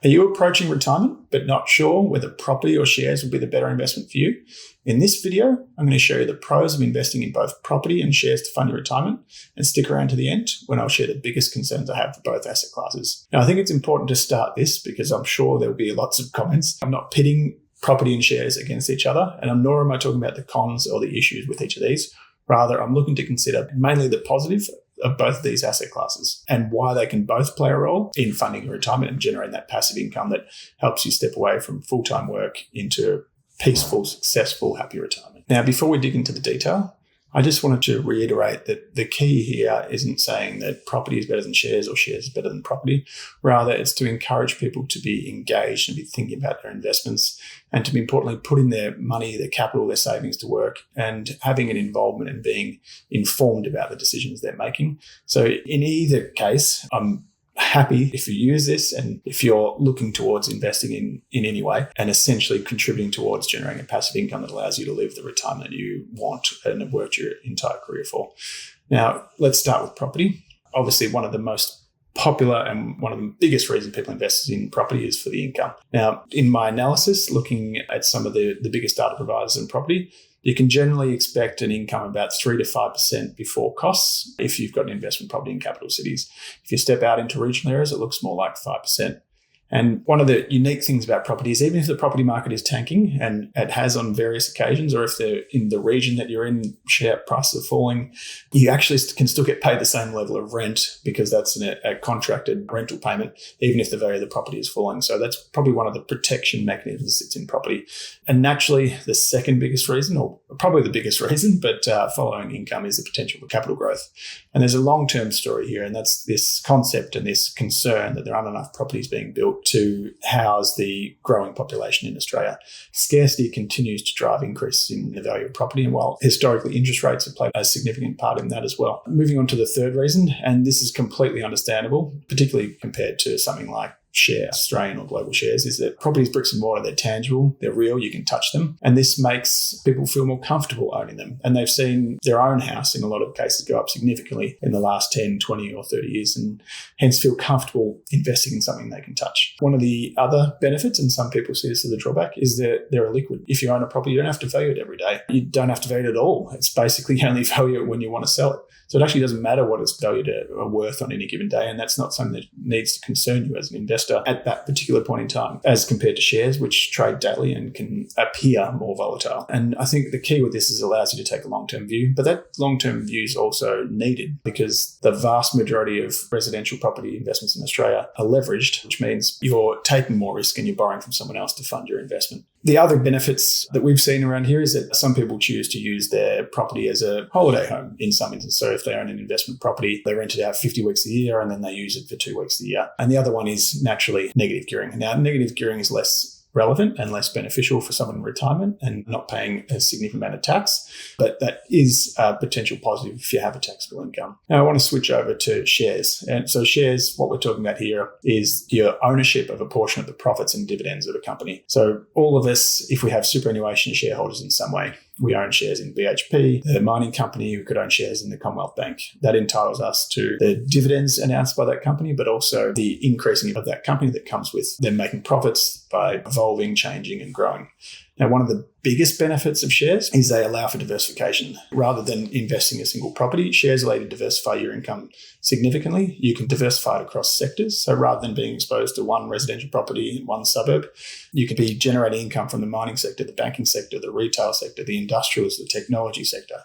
Are you approaching retirement but not sure whether property or shares will be the better investment for you? In this video, I'm going to show you the pros of investing in both property and shares to fund your retirement, and stick around to the end when I'll share the biggest concerns I have for both asset classes. Now, I think it's important to start this because I'm sure there'll be lots of comments. I'm not pitting property and shares against each other, and nor am I talking about the cons or the issues with each of these. Rather, I'm looking to consider mainly the positive of both of these asset classes and why they can both play a role in funding your retirement and generating that passive income that helps you step away from full-time work into peaceful, successful, happy retirement. Now, before we dig into the detail, I just wanted to reiterate that the key here isn't saying that property is better than shares or shares is better than property. Rather, it's to encourage people to be engaged and be thinking about their investments and to be importantly putting their money, their capital, their savings to work and having an involvement and being informed about the decisions they're making. So in either case, I'm happy if you use this and if you're looking towards investing in any way and essentially contributing towards generating a passive income that allows you to live the retirement that you want and have worked your entire career for. Now, let's start with property. Obviously, one of the most popular and one of the biggest reasons people invest in property is for the income. Now, in my analysis, looking at some of the biggest data providers in property, you can generally expect an income about 3 to 5% before costs if you've got an investment property in capital cities. If you step out into regional areas, it looks more like 5%. And one of the unique things about property is even if the property market is tanking, and it has on various occasions, or if they're in the region that you're in, share prices are falling, you actually can still get paid the same level of rent because that's a contracted rental payment, even if the value of the property is falling. So that's probably one of the protection mechanisms that's in property. And naturally, the second biggest reason, or probably the biggest reason, but following income is the potential for capital growth. And there's a long-term story here, and that's this concept and this concern that there aren't enough properties being built to house the growing population in Australia. Scarcity continues to drive increases in the value of property, and while historically interest rates have played a significant part in that as well. Moving on to the third reason, and this is completely understandable, particularly compared to something like Australian or global shares, is that properties, bricks and mortar, they're tangible, they're real, you can touch them. And this makes people feel more comfortable owning them. And they've seen their own house in a lot of cases go up significantly in the last 10, 20 or 30 years and hence feel comfortable investing in something they can touch. One of the other benefits, and some people see this as a drawback, is that they're illiquid. If you own a property, you don't have to value it every day. You don't have to value it at all. It's basically you only value it when you want to sell it. So it actually doesn't matter what it's valued at or worth on any given day. And that's not something that needs to concern you as an investor at that particular point in time, as compared to shares, which trade daily and can appear more volatile. And I think the key with this is it allows you to take a long-term view. But that long-term view is also needed because the vast majority of residential property investments in Australia are leveraged, which means you're taking more risk and you're borrowing from someone else to fund your investment. The other benefits that we've seen around here is that some people choose to use their property as a holiday home in some instances. So if they own an investment property, they rent it out 50 weeks a year and then they use it for 2 weeks a year. And the other one is naturally negative gearing. Now, negative gearing is less relevant and less beneficial for someone in retirement and not paying a significant amount of tax, but that is a potential positive if you have a taxable income. Now, I want to switch over to shares. And so shares, what we're talking about here is your ownership of a portion of the profits and dividends of a company. So all of us, if we have superannuation shareholders in some way, we own shares in BHP, the mining company, we could own shares in the Commonwealth Bank. That entitles us to the dividends announced by that company, but also the increasing of that company that comes with them making profits by evolving, changing and growing. Now, one of the biggest benefits of shares is they allow for diversification. Rather than investing in a single property, shares allow you to diversify your income significantly. You can diversify it across sectors. So rather than being exposed to one residential property in one suburb, you could be generating income from the mining sector, the banking sector, the retail sector, the industrials, the technology sector.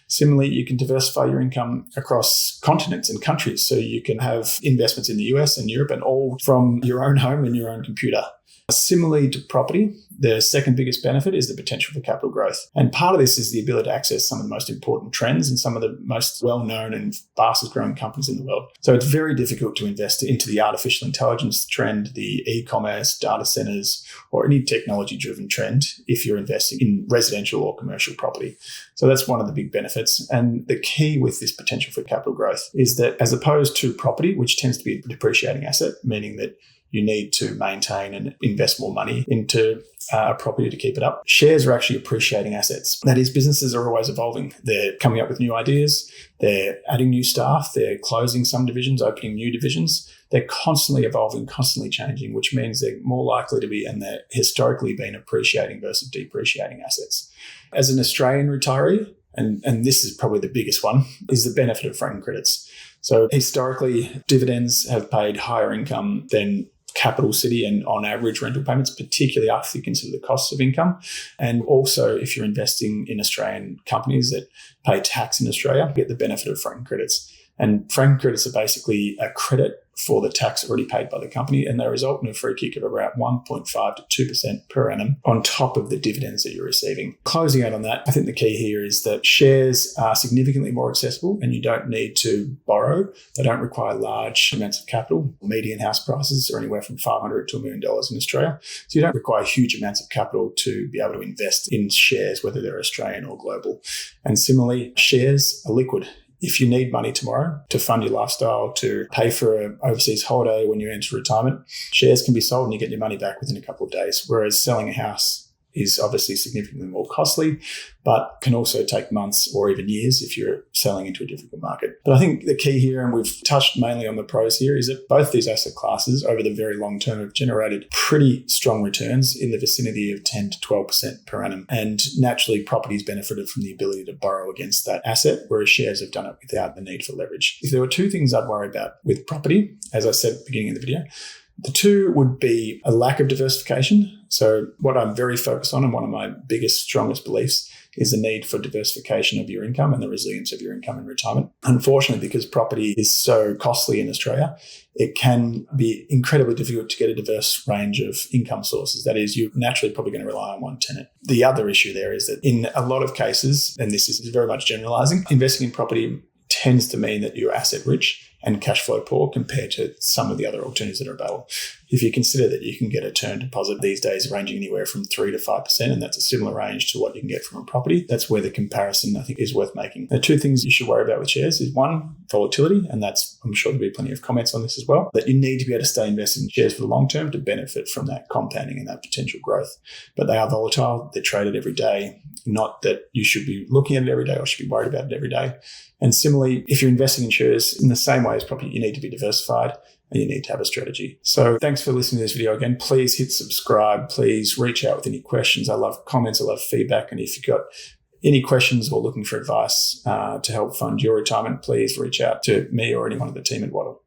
Similarly, you can diversify your income across continents and countries. So you can have investments in the US and Europe and all from your own home and your own computer. Similarly to property, the second biggest benefit is the potential for capital growth. And part of this is the ability to access some of the most important trends and some of the most well-known and fastest growing companies in the world. So it's very difficult to invest into the artificial intelligence trend, the e-commerce, data centers, or any technology-driven trend if you're investing in residential or commercial property. So that's one of the big benefits. And the key with this potential for capital growth is that as opposed to property, which tends to be a depreciating asset, meaning that you need to maintain and invest more money into a property to keep it up. Shares are actually appreciating assets. That is, businesses are always evolving. They're coming up with new ideas. They're adding new staff. They're closing some divisions, opening new divisions. They're constantly evolving, constantly changing, which means they're more likely to be, and they're historically been, appreciating versus depreciating assets. As an Australian retiree, and this is probably the biggest one, is the benefit of franking credits. So historically, dividends have paid higher income than capital city and on average rental payments, particularly after you consider the costs of income. And also, if you're investing in Australian companies that pay tax in Australia, you get the benefit of franking credits. And franking credits are basically a credit for the tax already paid by the company, and they result in a free kick of around 1.5 to 2% per annum on top of the dividends that you're receiving. Closing out on that, I think the key here is that shares are significantly more accessible and you don't need to borrow. They don't require large amounts of capital. Median house prices are anywhere from $500 to $1 million in Australia. So you don't require huge amounts of capital to be able to invest in shares, whether they're Australian or global. And similarly, shares are liquid. If you need money tomorrow to fund your lifestyle, to pay for an overseas holiday when you enter retirement, shares can be sold and you get your money back within a couple of days. Whereas selling a house is obviously significantly more costly, but can also take months or even years if you're selling into a difficult market. But I think the key here, and we've touched mainly on the pros here, is that both these asset classes over the very long term have generated pretty strong returns in the vicinity of 10 to 12% per annum. And naturally, properties benefited from the ability to borrow against that asset, whereas shares have done it without the need for leverage. If there were two things I'd worry about with property, as I said at the beginning of the video, the two would be a lack of diversification. So what I'm very focused on, and one of my biggest, strongest beliefs, is the need for diversification of your income and the resilience of your income in retirement. Unfortunately, because property is so costly in Australia, it can be incredibly difficult to get a diverse range of income sources. That is, you're naturally probably going to rely on one tenant. The other issue there is that in a lot of cases, and this is very much generalizing, investing in property tends to mean that you're asset rich and cash flow poor compared to some of the other alternatives that are available. If you consider that you can get a term deposit these days ranging anywhere from 3 to 5%, and that's a similar range to what you can get from a property, that's where the comparison, I think, is worth making. The two things you should worry about with shares is one, volatility, and that's, I'm sure there'll be plenty of comments on this as well, that you need to be able to stay invested in shares for the long term to benefit from that compounding and that potential growth. But they are volatile, they're traded every day, not that you should be looking at it every day or should be worried about it every day. And similarly, if you're investing in shares in the same way as property, you need to be diversified and you need to have a strategy. So thanks for listening to this video. Again, please hit subscribe. Please reach out with any questions. I love comments. I love feedback. And if you've got any questions or looking for advice to help fund your retirement, please reach out to me or anyone of the team at Waddle.